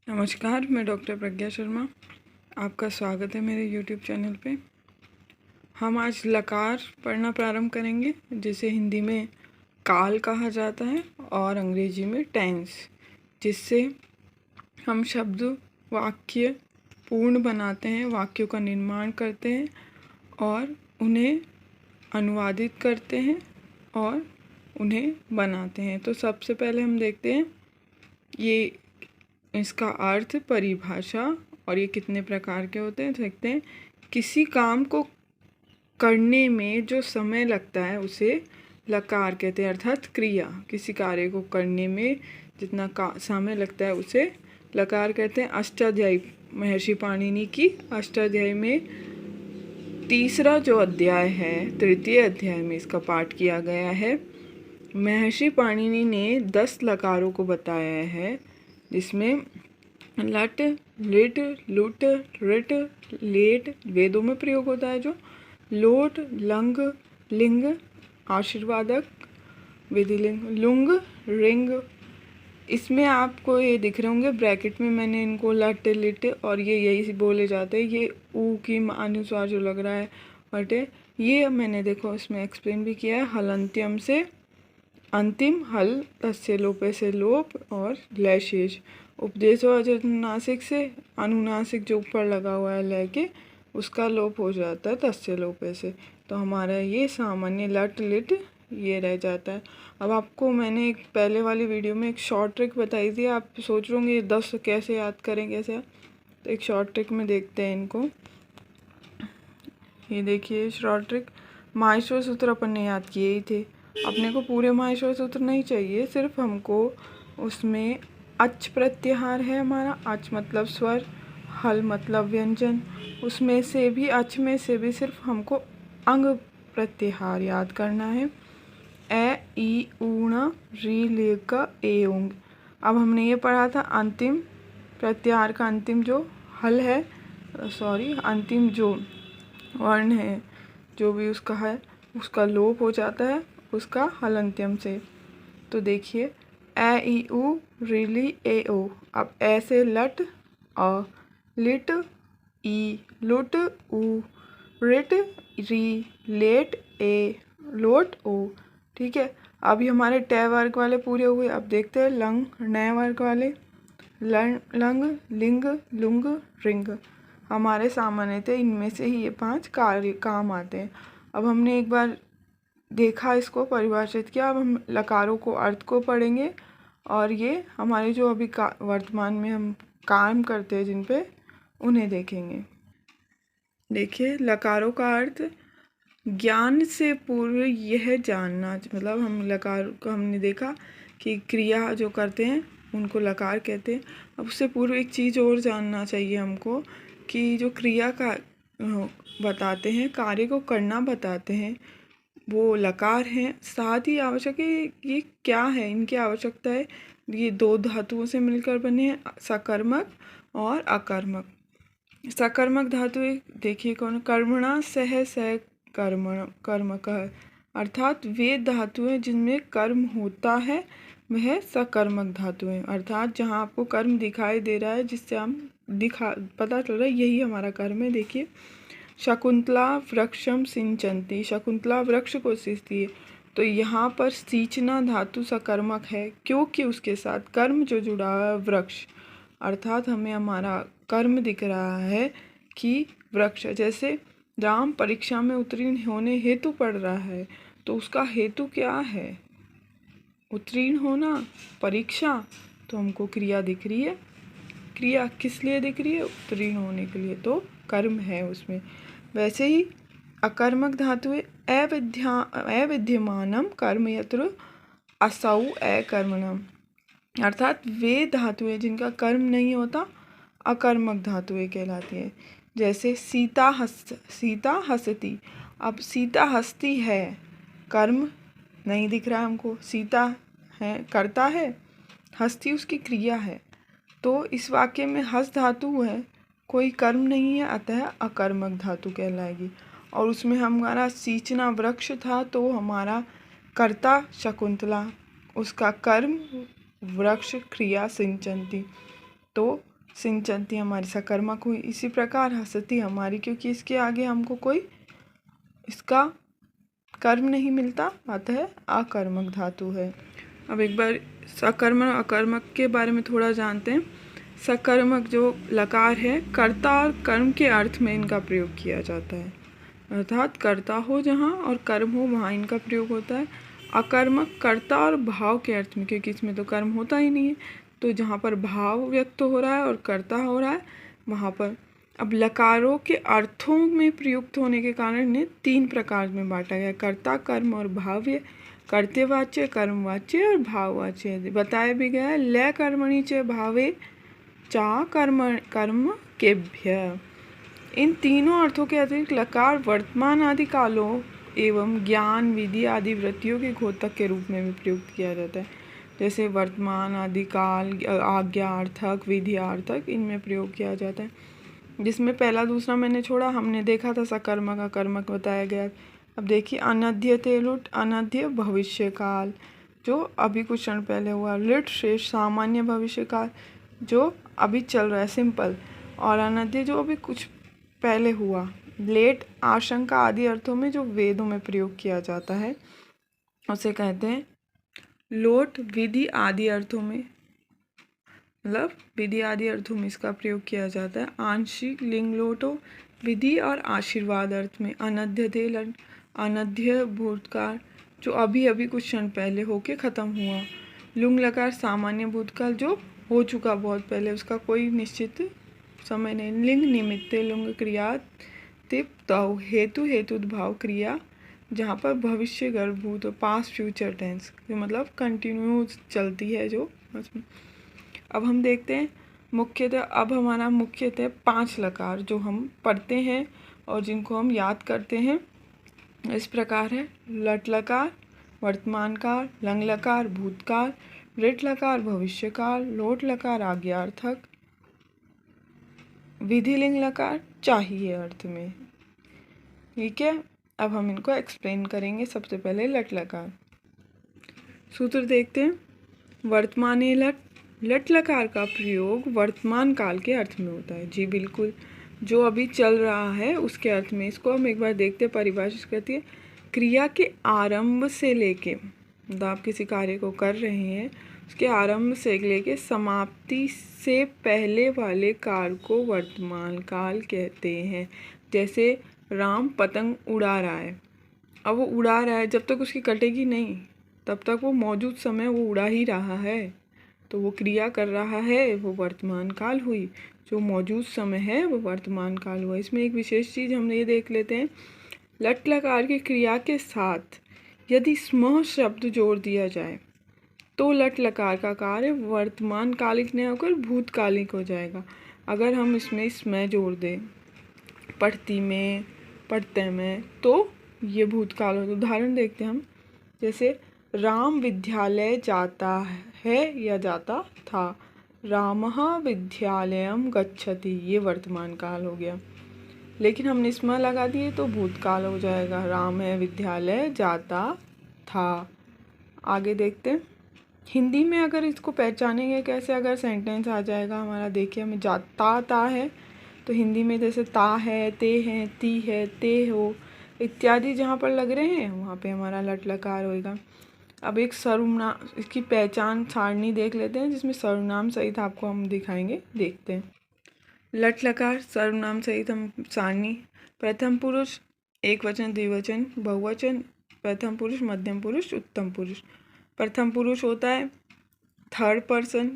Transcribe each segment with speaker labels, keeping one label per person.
Speaker 1: नमस्कार, मैं डॉक्टर प्रज्ञा शर्मा। आपका स्वागत है मेरे YouTube चैनल पे। हम आज लकार पढ़ना प्रारंभ करेंगे, जिसे हिंदी में काल कहा जाता है और अंग्रेजी में टेंस, जिससे हम शब्द वाक्य पूर्ण बनाते हैं, वाक्यों का निर्माण करते हैं और उन्हें अनुवादित करते हैं और उन्हें बनाते हैं। तो सबसे पहले हम देखते हैं ये इसका अर्थ, परिभाषा और ये कितने प्रकार के होते हैं। देखते हैं, किसी काम को करने में जो समय लगता है उसे लकार कहते हैं, अर्थात क्रिया। किसी कार्य को करने में जितना समय लगता है उसे लकार कहते हैं। अष्टाध्यायी, महर्षि पाणिनि की अष्टाध्यायी में तीसरा जो अध्याय है, तृतीय अध्याय में इसका पाठ किया गया है। महर्षि पाणिनि ने 10 लकारों को बताया है, जिसमें लट, लिट, लुट, रिट, लेट वेदों में प्रयोग होता है, जो लोट, लंग, लिंग, आशीर्वादक, विधिलिंग, लुंग, रिंग। इसमें आपको ये दिख रहे होंगे ब्रैकेट में, मैंने इनको लट, लिट और ये यही बोले जाते हैं। ये ऊ की अनुसार जो लग रहा है बटे, ये मैंने देखो इसमें एक्सप्लेन भी किया है। हलंत्यम से अंतिम, हल तस्य लोपे से लोप और लय शेष। उपदेश और अनुनासिक से अनुनासिक जो ऊपर लगा हुआ है लय के, उसका लोप हो जाता है तस्य लोपे से। तो हमारा ये सामान्य लट लिट ये रह जाता है। अब आपको मैंने एक पहले वाली वीडियो में एक शॉर्ट ट्रिक बताई थी। आप सोच रहे होंगे ये 10 कैसे याद करें, कैसे। तो एक शॉर्ट ट्रिक में देखते हैं इनको। ये देखिए शॉर्ट ट्रिक, माहेश्वर सूत्र अपन ने याद किए ही थे। अपने को पूरे माहेश्वर सूत्र नहीं चाहिए, सिर्फ हमको उसमें अच प्रत्याहार है हमारा। अच मतलब स्वर, हल मतलब व्यंजन। उसमें से भी, अच में से भी सिर्फ हमको अंग प्रत्याहार याद करना है। ए, ई, ऊण, री, ले, क, ए, उंग। अब हमने ये पढ़ा था अंतिम प्रत्याहार का अंतिम जो हल है, अंतिम जो वर्ण है, जो भी उसका है, उसका लोप हो जाता है उसका हलंत्यम से। तो देखिए, ए, ई, उ, रिली, ए, ओ। अब ए से लट, अ, लिट, ई, लुट, उ, रिट, री, लेट, ए, लोट, ओ। ठीक है, अभी हमारे टे वर्ग वाले पूरे हुए। अब देखते हैं लंग, नए वर्ग वाले। लंग, लिंग, लुंग, रिंग। हमारे सामान्य थे, इनमें से ही ये 5 कार्य काम आते हैं। अब हमने एक बार देखा, इसको परिभाषित किया। अब हम लकारों को अर्थ को पढ़ेंगे और ये हमारे जो अभी वर्तमान में हम काम करते हैं जिन पे, उन्हें देखेंगे। देखिए, लकारों का अर्थ ज्ञान से पूर्व यह जानना, मतलब हम लकार को हमने देखा कि क्रिया जो करते हैं उनको लकार कहते हैं। अब उससे पूर्व एक चीज़ और जानना चाहिए हमको, कि जो क्रिया का बताते हैं, कार्य को करना बताते हैं, वो लकार हैं। साथ ही आवश्यक है, ये क्या है, इनकी आवश्यकता है। ये 2 धातुओं से मिलकर बने हैं, सकर्मक और अकर्मक। सकर्मक धातु देखिए कौन, कर्मणा सह सह कर्मक, अर्थात वे धातुएं जिनमें कर्म होता है वह सकर्मक धातु है। अर्थात जहाँ आपको कर्म दिखाई दे रहा है, जिससे हम पता चल रहा है यही हमारा कर्म है। देखिए, शकुंतला वृक्षम सिंचंती, शकुंतला वृक्ष को सींचती है। तो यहाँ पर सींचना धातु सकर्मक है, क्योंकि उसके साथ कर्म जो जुड़ा हुआ है वृक्ष, अर्थात हमें हमारा कर्म दिख रहा है कि वृक्ष। जैसे राम परीक्षा में उत्तीर्ण होने हेतु पढ़ रहा है, तो उसका हेतु क्या है, उत्तीर्ण होना, परीक्षा। तो हमको क्रिया दिख रही है, क्रिया किस लिए दिख रही है, उत्तीर्ण होने के लिए, तो कर्म है उसमें। वैसे ही अकर्मक धातु है अविद्यमानम कर्म यत्र असौ अकर्मणम, अर्थात वे धातुएं जिनका कर्म नहीं होता अकर्मक धातुएं कहलाती है। जैसे सीता हंसती। अब सीता हंसती है, कर्म नहीं दिख रहा हमको, सीता है करता है, हंसती उसकी क्रिया है। तो इस वाक्य में हंस धातु है, कोई कर्म नहीं है, अतः अकर्मक धातु कहलाएगी। और उसमें हमारा सींचना वृक्ष था, तो हमारा कर्ता शकुंतला, उसका कर्म वृक्ष, क्रिया सिंचंती। तो सिंचंती हमारी सकर्मक हुई। इसी प्रकार हसती हमारी, क्योंकि इसके आगे हमको कोई इसका कर्म नहीं मिलता, अतः आकर्मक धातु है। अब एक बार सकर्मक अकर्मक के बारे में थोड़ा जानते हैं। सकर्मक जो लकार है, कर्ता और कर्म के अर्थ में इनका प्रयोग किया जाता है, अर्थात कर्ता हो जहाँ और कर्म हो वहाँ इनका प्रयोग होता है। अकर्मक कर्ता और भाव के अर्थ में, क्योंकि इसमें तो कर्म होता ही नहीं है, तो जहाँ पर भाव व्यक्त हो रहा है और कर्ता हो रहा है वहाँ पर। अब लकारों के अर्थों में प्रयुक्त होने के कारण इन्हें 3 प्रकार में बांटा गया, कर्ता, कर्म और भाव्य, कर्तव्यवाच्य, कर्मवाच्य और भाववाच्य। बताया भी गया है लय कर्मणि च भावे चा कर्म केभ्य। इन तीनों अर्थों के अतिरिक्त लकार वर्तमान आदि कालों एवं ज्ञान, विधि आदि वृत्तियों के घोतक के रूप में भी प्रयुक्त किया जाता है। जैसे वर्तमान आदि काल, आज्ञार्थक, विधियार्थक, इनमें प्रयोग किया जाता है। जिसमें पहला दूसरा मैंने छोड़ा, हमने देखा था सकर्मक अकर्मक बताया गया। अब देखिए अनध्य थे लुट, अनध्य भविष्य काल जो अभी कुछ क्षण पहले हुआ, लिट शेष सामान्य भविष्य काल जो अभी चल रहा है सिंपल, और अनध्य जो अभी कुछ पहले हुआ, लेट आशंका आदि अर्थों में जो वेदों में प्रयोग किया जाता है उसे कहते हैं लोट। विधि आदि अर्थों में, मतलब विधि आदि अर्थों में इसका प्रयोग किया जाता है। आंशिक लिंग लोटो विधि और आशीर्वाद अर्थ में। अनध्य थे लट, अनध्य भूतकाल जो अभी अभी कुछ क्षण पहले होके ख़त्म हुआ। लुंग लकार सामान्य भूतकाल जो हो चुका बहुत पहले, उसका कोई निश्चित समय नहीं। लिंग निमित्त लुंग क्रिया तिप तव हेतु हेतुद्भाव क्रिया जहाँ पर भविष्य गर्भूत पास्ट फ्यूचर टेंस मतलब कंटिन्यूस चलती है जो उसमें। अब हम देखते हैं मुख्यतः, अब हमारा मुख्यतः 5 लकार जो हम पढ़ते हैं और जिनको हम याद करते हैं इस प्रकार है। लट लकार वर्तमान काल, लंग लकार भूतकाल, लिट लकार भविष्य काल, लोट लकार आज्ञार्थक, विधिलिंग लकार चाहिए अर्थ में। ठीक है, अब हम इनको एक्सप्लेन करेंगे। सबसे पहले लट लकार सूत्र देखते हैं। वर्तमाने लट, लट लकार का प्रयोग वर्तमान काल के अर्थ में होता है। जी बिल्कुल, जो अभी चल रहा है उसके अर्थ में। इसको हम एक बार देखते हैं, परिभाषित करती है। क्रिया के आरंभ से लेके, मतलब आप किसी कार्य को कर रहे हैं उसके आरंभ से लेके समाप्ति से पहले वाले काल को वर्तमान काल कहते हैं। जैसे राम पतंग उड़ा रहा है, अब वो उड़ा रहा है, जब तक उसकी कटेगी नहीं तब तक वो मौजूद समय वो उड़ा ही रहा है, तो वो क्रिया कर रहा है, वो वर्तमान काल हुई। जो मौजूद समय है वो वर्तमान काल हुआ। इसमें एक विशेष चीज़ हम ये देख लेते हैं, लट लकार की क्रिया के साथ यदि स्म शब्द जोड़ दिया जाए तो लट लकार का कार्य वर्तमान कालिक नहीं होकर भूतकालिक हो जाएगा। अगर हम इसमें स्म जोड़ दें पढ़ती में, पढ़ते में, तो ये भूतकाल हो। उदाहरण देखते हैं हम, जैसे राम विद्यालय जाता है या जाता था, रामः विद्यालयम गच्छति, ये वर्तमान काल हो गया। लेकिन हमने स्म लगा दिए तो भूतकाल हो जाएगा, राम है विद्यालय जाता था। आगे देखते हैं हिंदी में, अगर इसको पहचानेंगे कैसे, अगर सेंटेंस आ जाएगा हमारा, देखिए हमें जाता ता है तो हिंदी में जैसे ता है, ते हैं, ती है, ते हो इत्यादि जहाँ पर लग रहे हैं वहाँ पे हमारा लट लकार होएगा। अब एक सर्वनाम, इसकी पहचान सारणी देख लेते हैं जिसमें सर्वनाम सहित आपको हम दिखाएंगे, देखते हैं। लट लकार सर्वनाम सहित हम सारणी। प्रथम पुरुष, एक वचन, द्विवचन, बहुवचन, प्रथम पुरुष, मध्यम पुरुष, उत्तम पुरुष। प्रथम पुरुष होता है थर्ड पर्सन,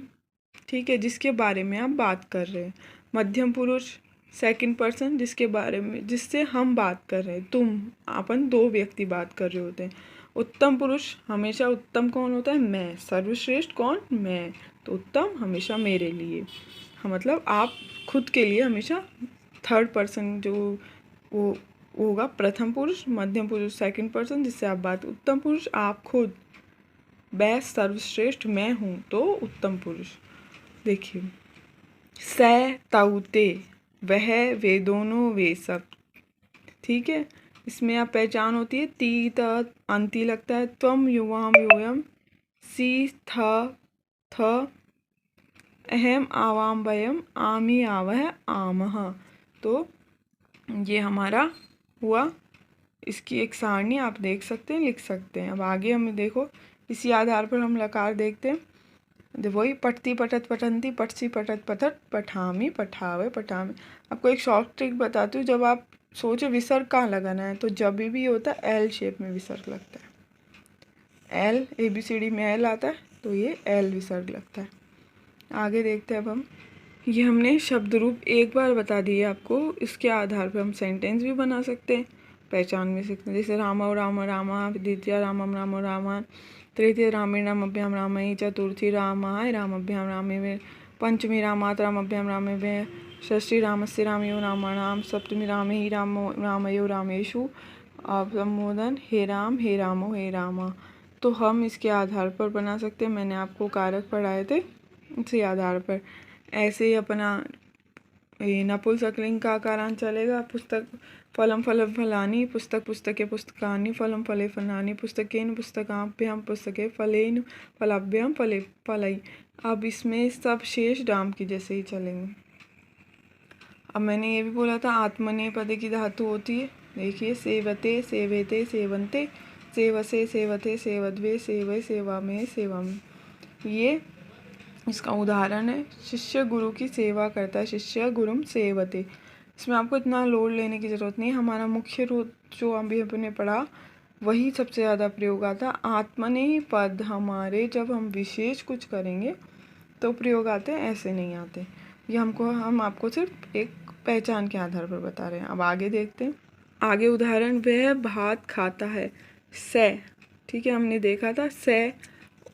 Speaker 1: ठीक है, जिसके बारे में आप बात कर रहे हैं। मध्यम पुरुष सेकंड पर्सन, जिसके बारे में, जिससे हम बात कर रहे हैं, तुम, अपन 2 व्यक्ति बात कर रहे होते हैं। उत्तम पुरुष हमेशा उत्तम कौन होता है, मैं। सर्वश्रेष्ठ कौन, मैं, तो उत्तम हमेशा मेरे लिए, हाँ मतलब आप खुद के लिए हमेशा थर्ड पर्सन जो वो होगा प्रथम पुरुष। मध्यम पुरुष सेकंड पर्सन जिससे आप बात, उत्तम पुरुष आप खुद, बेस्ट सर्वश्रेष्ठ मैं हूँ, तो उत्तम पुरुष। देखिए स तऊ ते, वह, वे दोनों, वे सब, ठीक है। इसमें आप पहचान होती है, ती त अंति लगता है, त्वम युवाम योयम, सी थ अहम आवाम वयम आमी आवह आमः। तो ये हमारा हुआ। इसकी एक सारणी आप देख सकते हैं, लिख सकते हैं। अब आगे हमें देखो, इसी आधार पर हम लकार देखते हैं। वही पठती पठत पठंती पठसी पठत पठत पठामी पठावे पठामी। आपको एक शॉर्ट ट्रिक बताती हूँ। जब आप सोचो विसर्ग कहाँ लगाना है, तो जब भी होता है एल शेप में विसर्ग लगता है। एल ABCD में एल आता है, तो ये एल विसर्ग लगता है। आगे देखते हैं अब हम। ये हमने शब्द रूप एक बार बता दिए आपको। इसके आधार पर हम सेंटेंस भी बना सकते हैं, पहचान भी सकते हैं। जैसे रामो राम रामा, द्वितीय रामम रामो रामा, तृतीय रामेण रामभ्याम रामई, चतुर्थी रामाय रामभ्याम रामे, पंचमी रामात रामभ्याम रामे, षष्ठी रामस्य रामयो रामाणाम, सप्तमी रामे ही रामयो रामेशु, संबोधन हे रामो हे रामा। तो हम इसके आधार पर बना सकते हैं। मैंने आपको कारक पढ़ाए थे, इसी आधार पर। ऐसे ही अपना ये नपुंसकलिंग का आकारांत चलेगा। पुस्तक फलम फलम फलानी, पुस्तक पुस्तके पुस्तकानि, फलम फले फलानी, पुस्तकेन पुस्तकाभ्याम पुस्तके, फलेन फलाभ्याम फले फलई। अब इसमें सब शेष डाम की जैसे ही चलेंगे। अब मैंने ये भी बोला था आत्मनेपदे की धातु होती है। देखिए सेवते सेवेते सेवन्ते, सेवसे सेवते सेवद्वे, सेवै सेवामे सेवाम। ये इसका उदाहरण है। शिष्य गुरु की सेवा करता है, शिष्य गुरुम सेवते। इसमें आपको इतना लोड लेने की ज़रूरत नहीं है। हमारा मुख्य रूप जो अभी हमने पढ़ा वही सबसे ज़्यादा प्रयोग आता है। आत्मने पद हमारे जब हम विशेष कुछ करेंगे तो प्रयोग आते हैं, ऐसे नहीं आते। ये हम आपको सिर्फ एक पहचान के आधार पर बता रहे हैं। अब आगे देखते हैं। आगे उदाहरण, वह भात खाता है, से। ठीक है, हमने देखा था से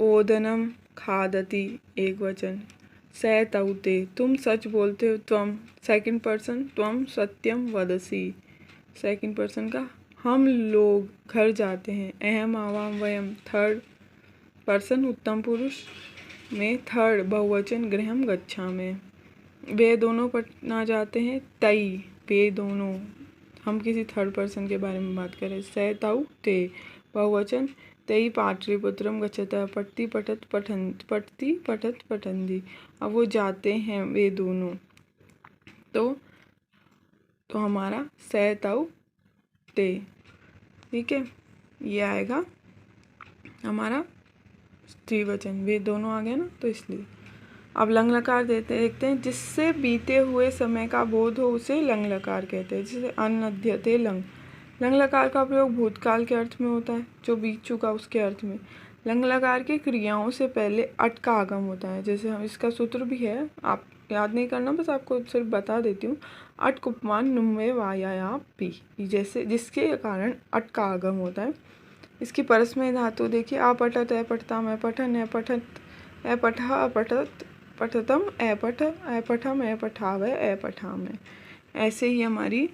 Speaker 1: ओदनम खादती, एक वचन। से तौते, तुम सच बोलते हो, त्वम सेकंड पर्सन, त्वम सत्यम वदसी सेकंड पर्सन का। हम लोग घर जाते हैं, अहम आवाम वयम थर्ड पर्सन उत्तम पुरुष में, थर्ड बहुवचन गृहम गच्छामि। वे दोनों पटना जाते हैं, तई वे दोनों। हम किसी थर्ड पर्सन के बारे में बात करें। से तौ ते बहुवचन, तई पाटलिपुत्रम गच्छतः, पठती पठत पठन पठती पठत पठन्ति। अब वो जाते हैं वे दोनों, तो हमारा से तौ ते। ठीक है, ये आएगा हमारा द्विवचन। वे दोनों आ गए ना, तो इसलिए। अब लंग लकार देखते हैं। जिससे बीते हुए समय का बोध हो उसे लंग लकार कहते हैं। जैसे अनध्यते लंग। लंग लकार का प्रयोग भूतकाल के अर्थ में होता है, जो बीत चुका उसके अर्थ में। लंग लकार की क्रियाओं से पहले अट का आगम होता है। जैसे हम इसका सूत्र भी है, आप याद नहीं करना, बस आपको सिर्फ बता देती हूँ। अट कुपमान नुम्वे वाया पी, जैसे जिसके कारण अट का आगम होता है। इसकी परस्मय धातु देखिए, अपठत अपठता मैं पठन अपठत अपठा अपठत पठतम अपठ अपठम अपठावै अपठामि। ऐसे ही हमारी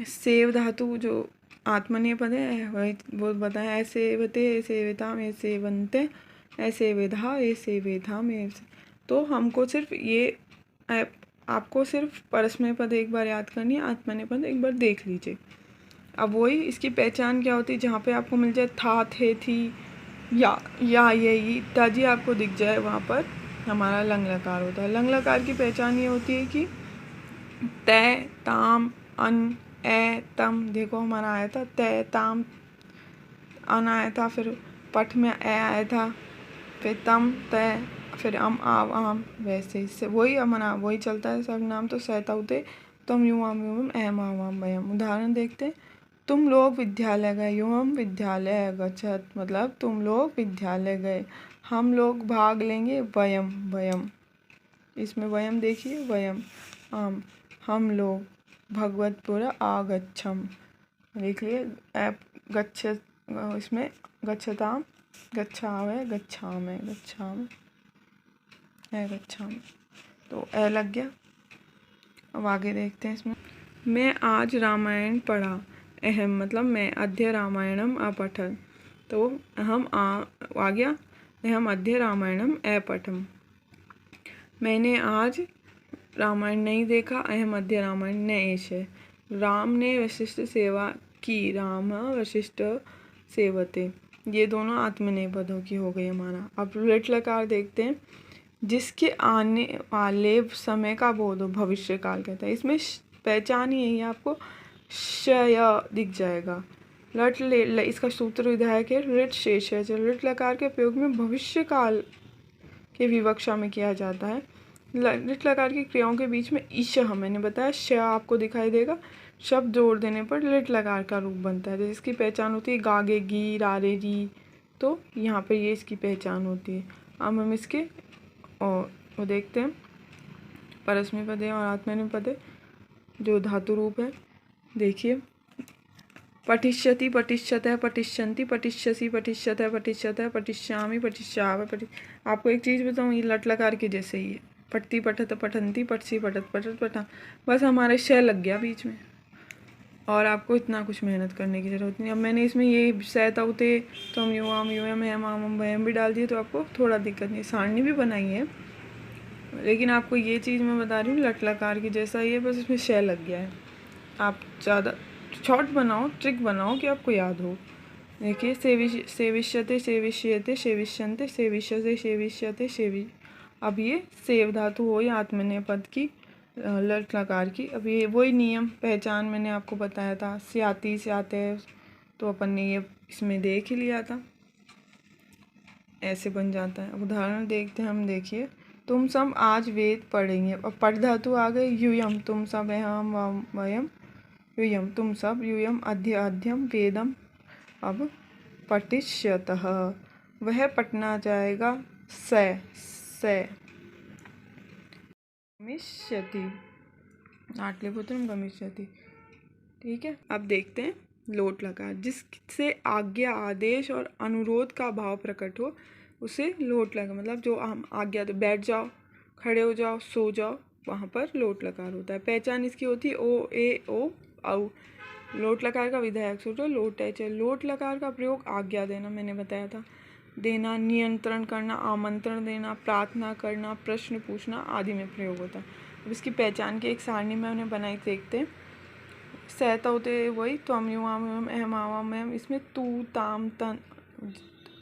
Speaker 1: सेव धातु जो आत्मनेपद है वही वो बताया। ऐसेवते सेवताम ऐसेवन्ते ऐसेवेधा ऐसेवेधाम। तो हमको सिर्फ ये आपको सिर्फ परस्मय पद एक बार याद करनी है, आत्मनेपद एक बार देख लीजिए। अब वही इसकी पहचान क्या होती है, जहाँ पे आपको मिल जाए था थे थी या ये इत्यादि आपको दिख जाए, वहाँ पर हमारा लंग लकार होता है। लंग लकार की पहचान ये होती है कि तय ताम अन ए तम। देखो हमारा आया था तय ताम अन आया था, फिर पठ में ए आया था, फिर तम तय, फिर अम आव आम। वैसे इससे वही हमारा वही चलता है सर्वनाम। तो सहताउते तम युवाम युवम एम आवाम वयम। उदाहरण देखते हैं। तुम लोग विद्यालय गए, युवम विद्यालय गच्छत, मतलब तुम लोग विद्यालय गए। हम लोग भाग लेंगे, वयम वयम। इसमें वयम देखिए, वयम आम। हम लोग भगवतपुर आगच्छम, देख लिए गच्छ, इसमें गच्छताम गच्छावे गच्छामे गच्छाम है गच्छाम, तो ए लग गया। अब आगे देखते हैं। इसमें मैं आज रामायण पढ़ा, अहम मतलब मैं, अद्य रामायणम अपठन, तो हम आ गया, अहम अद्य रामायणम अपठम। मैंने आज रामायण नहीं देखा, अहम अद्य रामायण न एषे। राम ने वशिष्ठ सेवा की, राम वशिष्ठ सेवते। ये दोनों आत्मनेपदों की हो गई हमारा। अब लट लकार देखते हैं। जिसके आने वाले समय का बोध हो, भविष्य काल कहता है। इसमें पहचान ही यही आपको शय दिख जाएगा। लट इसका सूत्र विधायक है लृट शेष है। लृट लकार के प्रयोग में भविष्य काल के विवक्षा में किया जाता है। लृट लकार की क्रियाओं के बीच में ईश मैंने बताया श आपको दिखाई देगा। शब्द जोड़ देने पर लृट लकार का रूप बनता है। जिसकी पहचान होती है गागे गी रारे री, तो यहाँ पे ये इसकी पहचान होती है। अब हम इसके और वो देखते हैं परस्मै पदे और आत्मनेपद पदे जो धातु रूप है। देखिए पठिष्यति पठिष्यतः पठिष्यन्ति पठिष्यसि पठिष्यतः पठिष्यतः पठिष्यामि पठिष्याव आपको एक चीज़ बताऊँ, ये लट लकार के जैसे ही है। पठती पठत पठन्ति पठसी पठत पठत पठा, बस हमारे शय लग गया बीच में और आपको इतना कुछ मेहनत करने की ज़रूरत नहीं। अब मैंने इसमें ये सहता होते तो हम युवाम युवम हम आम भयम भी डाल दिए तो आपको थोड़ा दिक्कत नहीं। सारणी भी बनाई है लेकिन आपको ये चीज़ मैं बता रही हूँ लट लकार की जैसा ही है, बस इसमें शय लग गया है। आप ज़्यादा शॉर्ट बनाओ, ट्रिक बनाओ कि आपको याद हो। देखिए सेविष्यते सेविष्यते सेविष्यन्ते सेविष्यते सेविष्यते सेवि, अब ये सेव धातु हो या आत्मनेपद की लट लकार की। अब ये वही नियम पहचान मैंने आपको बताया था, स्याति स्याते, तो अपन ने ये इसमें देख ही लिया था, ऐसे बन जाता है। उदाहरण देखते हैं हम। देखिए तुम सब आज वेद पढ़ेंगे। अब पठ धातु आ गए यूयम, तुम सब हम वयम यूयम, तुम सब यूयम अध्य अध्यम वेदम। अब पठिष्यतः, वह पढ़ना जाएगा से गमिष्यति, नाट्यपुत्रम गमिष्यति। ठीक है, अब देखते हैं लोट लकार, जिससे आज्ञा आदेश और अनुरोध का भाव प्रकट हो उसे लोट लगा, मतलब जो हम आज्ञा तो बैठ जाओ, खड़े हो जाओ, सो जाओ, वहाँ पर लोट लकार होता है। पहचान इसकी होती है ओ ए ओ औ। लोट लकार का विधायक सूत्र लोट है। लोट लकार का प्रयोग आज्ञा देना मैंने बताया था, देना, नियंत्रण करना, आमंत्रण देना, प्रार्थना करना, प्रश्न पूछना आदि में प्रयोग होता है। अब इसकी पहचान की एक सारणी में उन्हें बनाई देखते हैं। सहता होते वही त्वम युवाम अहम आवाम एम, इसमें तू ताम तन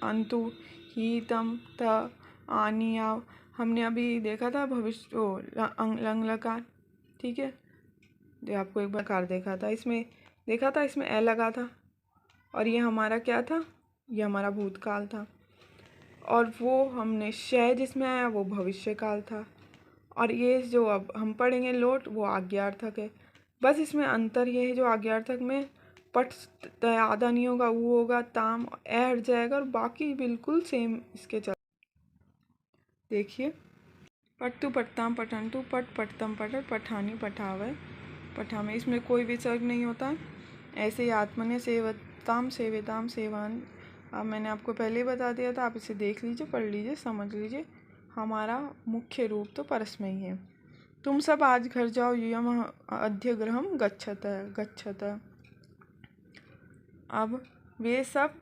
Speaker 1: अंतु ही तम त आनी आव हमने अभी देखा था। भविष्य ओ लंग लकार, ठीक है, जो आपको एक बार देखा था, इसमें देखा था इसमें ए लगा था और ये हमारा क्या था, ये हमारा भूतकाल था। और वो हमने शय जिसमें आया वो भविष्य काल था। और ये जो अब हम पढ़ेंगे लोट वो आज्ञार्थक है। बस इसमें अंतर ये है, जो आज्ञार्थक में पट आधा नहीं होगा, वो होगा ताम ए हट जाएगा और बाकी बिल्कुल सेम इसके चल। देखिए पट्टू पट्ताम पठंतु पट पट्तम पठत पठानी पठावे पठामे, इसमें कोई विसर्ग नहीं होता। ऐसे ही आत्मने सेवताम सेविताम सेवान, अब मैंने आपको पहले ही बता दिया था, आप इसे देख लीजिए, पढ़ लीजिए, समझ लीजिए। हमारा मुख्य रूप तो परस्मै ही है। तुम सब आज घर जाओ यूयम अध्यगृहम गच्छत। अब वे सब,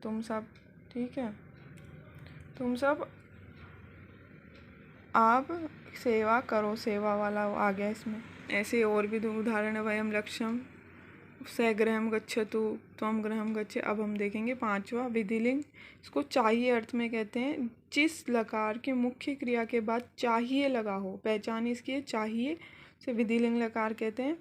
Speaker 1: तुम सब, ठीक है, तुम सब आप सेवा करो, सेवा वाला आ गया इसमें। ऐसे और भी दो उदाहरण है। वयम लक्ष्यम सगृहम गच्छतु त्वम गृहम गच्छ। अब हम देखेंगे पांचवा विधिलिंग। इसको चाहिए अर्थ में कहते हैं, जिस लकार के मुख्य क्रिया के बाद चाहिए लगा हो। पहचान इसकी है चाहिए, से विधिलिंग लकार कहते हैं।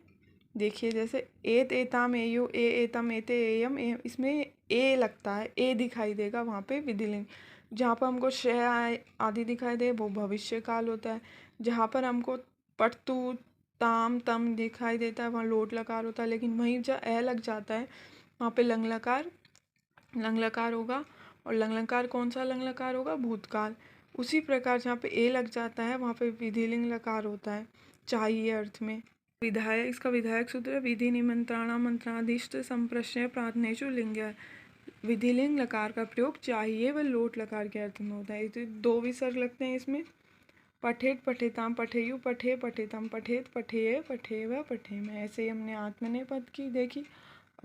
Speaker 1: देखिए जैसे एत एताम एयो ए एतम एते एयम इसमें ए लगता है, ए दिखाई देगा वहाँ पे विधिलिंग। जहाँ पर हमको शय आदि दिखाई दे वो भविष्य काल होता है। जहाँ पर हमको पट्तु ताम तम दिखाई देता है वहाँ लोट लकार होता है। लेकिन वहीं जहाँ ए लग जाता है वहाँ पे लंग लकार होगा। और लंग लकार कौन सा लंग लकार होगा, भूतकाल। उसी प्रकार जहाँ पे ए लग जाता है वहाँ पे विधिलिंग लकार होता है चाहिए अर्थ में। विधायक, इसका विधायक सूत्र विधि निमंत्रणा मंत्राधिष्ट संप्रश्नय प्रार्थनेषु लिंग। विधिलिंग लकार का प्रयोग चाहिए व लोट लकार के अर्थ में होता है। तो दो विसर्ग लगते हैं इसमें, पठेत पठेताम पठेयु पठे पठेतम पठेत पठेय पठेव पठेम। ऐसे ही हमने आत्मनेपद की देखी।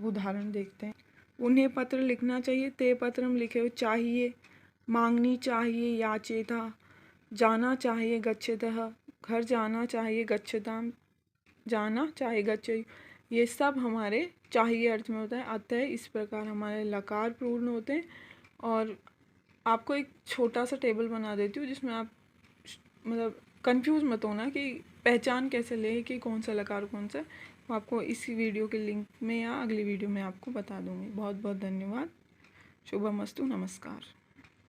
Speaker 1: उदाहरण देखते हैं। उन्हें पत्र लिखना चाहिए, ते पत्र हम लिखे हुए चाहिए, मांगनी चाहिए याचेता, जाना चाहिए गच्छतः, घर जाना चाहिए गच्छताम, जाना चाहिए गच्छ। ये सब हमारे चाहिए अर्थ में होता है। अतः इस प्रकार हमारे लकार पूर्ण होते हैं। और आपको एक छोटा सा टेबल बना देती हूँ जिसमें आप मतलब कंफ्यूज मत होना कि पहचान कैसे ले कि कौन सा लकार कौन सा। वो आपको इसी वीडियो के लिंक में या अगली वीडियो में आपको बता दूँगी। बहुत बहुत धन्यवाद। शुभमस्तु। नमस्कार।